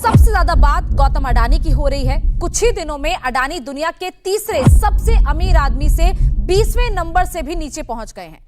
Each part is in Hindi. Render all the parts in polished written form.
सबसे ज्यादा बात गौतम अडानी की हो रही है। कुछ ही दिनों में अडानी दुनिया के तीसरे सबसे अमीर आदमी से 20वें नंबर से भी नीचे पहुंच गए हैं।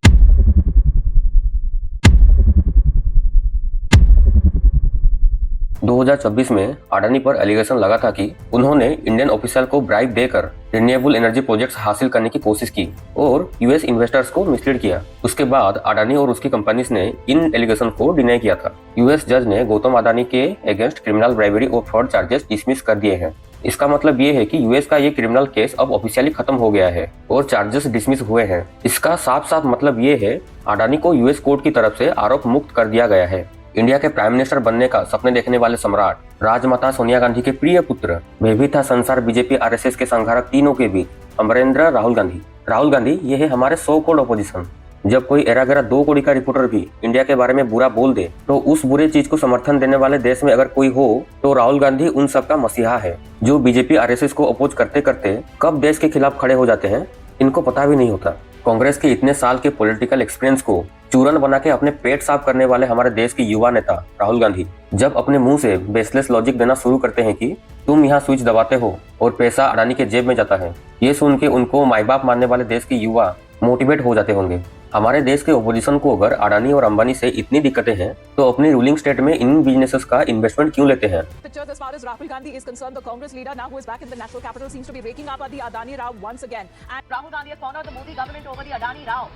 दो 2024 में अडानी पर एलिगेशन लगा था कि उन्होंने इंडियन ऑफिशियल को ब्राइब देकर रिन्यूएबल एनर्जी प्रोजेक्ट्स हासिल करने की कोशिश की और यूएस इन्वेस्टर्स को मिसलीड किया। उसके बाद अडानी और उसकी कंपनीज ने इन एलिगेशन को डिनाई किया था। यूएस जज ने गौतम अडानी के अगेंस्ट क्रिमिनल ब्राइबरी और फ्रॉड चार्जेस डिसमिस कर दिए हैं। इसका मतलब ये है कि यूएस का ये क्रिमिनल केस अब ऑफिशियली खत्म हो गया है और चार्जेस डिसमिस हुए हैं। इसका साफ साफ मतलब ये है अडानी को यूएस कोर्ट की तरफ से आरोप मुक्त कर दिया गया है। इंडिया के प्राइम मिनिस्टर बनने का सपने देखने वाले सम्राट राजमाता सोनिया गांधी के प्रिय पुत्र, वे भी था संसार बीजेपी आरएसएस के संघारक तीनों के बीच अमरेंद्र राहुल गांधी ये है हमारे सो कॉल्ड ऑपोजिशन। जब कोई एरा गैरा 2 करोड़ का रिपोर्टर भी इंडिया के बारे में बुरा बोल दे तो उस बुरे चीज को समर्थन देने वाले देश में अगर कोई हो तो राहुल गांधी उन सब का मसीहा है, जो बीजेपी आरएसएस को अपोज करते करते कब देश के खिलाफ खड़े हो जाते हैं इनको पता भी नहीं होता। कांग्रेस के इतने साल के पॉलिटिकल एक्सपीरियंस को चूरन बना के अपने पेट साफ करने वाले हमारे देश के युवा नेता राहुल गांधी जब अपने मुंह से बेसलेस लॉजिक देना शुरू करते हैं कि तुम यहाँ स्विच दबाते हो और पैसा अडानी के जेब में जाता है, ये सुन के उनको माई बाप मानने वाले देश के युवा मोटिवेट हो जाते होंगे। हमारे देश के ओपोजिशन को अगर अडानी और अंबानी से इतनी दिक्कतें हैं तो अपनी रूलिंग स्टेट में इन बिजनेसेस का इन्वेस्टमेंट क्यों लेते हैं? As far as Rahul Gandhi is concerned, the Congress leader now who is back in the national capital seems to be raking up at the Adani Rao once again. And Rahul Gandhi has cornered the Modi government over the Adani Rao.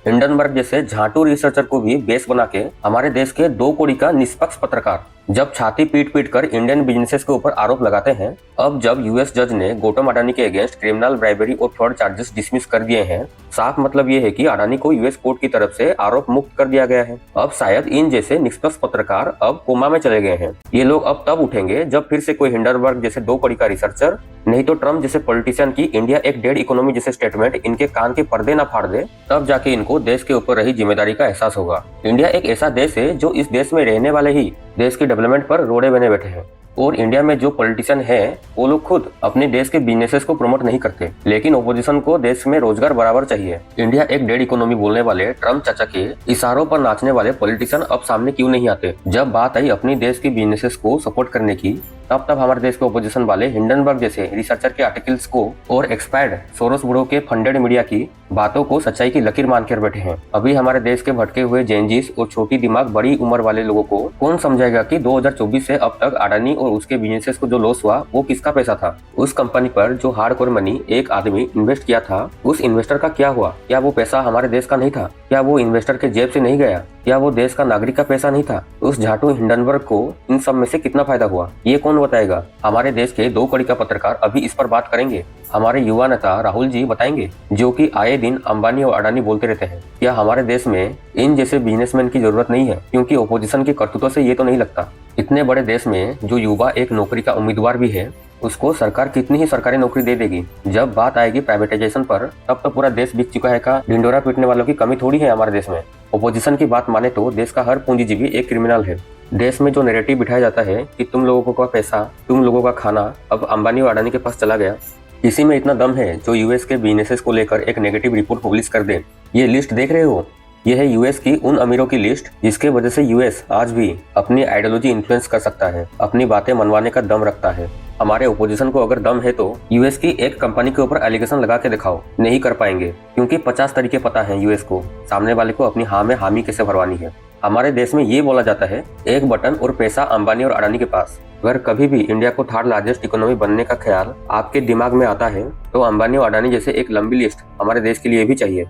Hindenburg जैसे झाटू रिसर्चर को भी बेस बना के हमारे देश के 2 करोड़ का निष्पक्ष पत्रकार जब छाती पीट पीट कर इंडियन बिजनेसेस के ऊपर आरोप लगाते हैं, अब जब यूएस जज ने गौतम अडानी के अगेंस्ट क्रिमिनल ब्राइबरी और फ्रॉड चार्जेस डिसमिस कर दिए हैं, साफ मतलब ये है कि अडानी को यूएस कोर्ट की तरफ से आरोप मुक्त कर दिया गया है। अब शायद इन जैसे निष्पक्ष पत्रकार अब कोमा में चले गए हैं। ये लोग अब तब उठेंगे जब फिर से कोई हिंडनबर्ग जैसे 2 करोड़ का रिसर्चर नहीं तो ट्रम्प जैसे पॉलिटिशियन की इंडिया एक डेड इकोनॉमी जैसे स्टेटमेंट इनके कान के पर्दे न फाड़ दे, तब जाके इनको देश के ऊपर रही जिम्मेदारी का एहसास होगा। इंडिया एक ऐसा देश है जो इस देश में रहने वाले ही देश की डेवलपमेंट पर रोड़े बने बैठे हैं और इंडिया में जो पॉलिटिशियन हैं वो लोग खुद अपने देश के बिजनेसेस को प्रमोट नहीं करते, लेकिन ओपोजिशन को देश में रोजगार बराबर चाहिए। इंडिया एक डेड इकोनॉमी बोलने वाले ट्रम्प चाचा के इशारों पर नाचने वाले पॉलिटिशियन अब सामने क्यों नहीं आते? जब बात आई अपनी देश के बिजनेसेस को सपोर्ट करने की, तब हमारे देश के ओपोजिशन वाले हिंडनबर्ग जैसे रिसर्चर के आर्टिकल्स को और एक्सपायर्ड सोरोस बुड़ो के फंडेड मीडिया की बातों को सच्चाई की लकीर मानकर बैठे हैं। अभी हमारे देश के भटके हुए जेनजीस और छोटी दिमाग बड़ी उम्र वाले लोगों को कौन समझाएगा कि 2024 से अब तक अडानी और उसके बिजनेसेस को जो लॉस हुआ वो किसका पैसा था? उस कंपनी पर जो हार्डकोर मनी एक आदमी इन्वेस्ट किया था, उस इन्वेस्टर का क्या हुआ? क्या वो पैसा हमारे देश का नहीं था? क्या वो इन्वेस्टर के जेब से नहीं गया? क्या वो देश का नागरिक का पैसा नहीं था? उस झाटू हिंडनबर्ग को इन सब में से कितना फायदा हुआ, ये कौन बताएगा? हमारे देश के 2 करोड़ का पत्रकार अभी इस पर बात करेंगे। हमारे युवा नेता राहुल जी बताएंगे, जो कि आए दिन अंबानी और अडानी बोलते रहते हैं। क्या हमारे देश में इन जैसे बिजनेसमैन की जरूरत नहीं है? क्योंकि ओपोजिशन की करतूतों से ये तो नहीं लगता। इतने बड़े देश में जो युवा एक नौकरी का उम्मीदवार भी है, उसको सरकार कितनी ही सरकारी नौकरी दे देगी। जब बात आएगी प्राइवेटाइजेशन पर, तब तो पूरा देश बिक चुका है का ढिंडोरा पीटने वालों की कमी थोड़ी है हमारे देश में। ओपोजिशन की बात माने तो देश का हर पूंजीजीवी एक क्रिमिनल है। देश में जो नैरेटिव बिठाया जाता है कि तुम लोगों का पैसा, तुम लोगों का खाना अब अंबानी और अडानी के पास चला गया, इसी में इतना दम है जो यूएस के बिजनेसेस को लेकर एक नेगेटिव रिपोर्ट पब्लिश कर दे। ये लिस्ट देख रहे हो, यह है यूएस की उन अमीरों की लिस्ट जिसके वजह से यूएस आज भी अपनी आइडियोलॉजी इन्फ्लुएंस कर सकता है, अपनी बातें मनवाने का दम रखता है। हमारे ओपोजिशन को अगर दम है तो यूएस की एक कंपनी के ऊपर एलिगेशन लगा के दिखाओ। नहीं कर पाएंगे, क्योंकि 50 तरीके पता है यूएस को सामने वाले को अपनी हाँ में हामी कैसे भरवानी है। हमारे देश में ये बोला जाता है, एक बटन और पैसा अंबानी और अडानी के पास। अगर कभी भी इंडिया को 3rd लार्जेस्ट इकोनॉमी बनने का ख्याल आपके दिमाग में आता है तो अंबानी और अडानी जैसे एक लंबी लिस्ट हमारे देश के लिए भी चाहिए।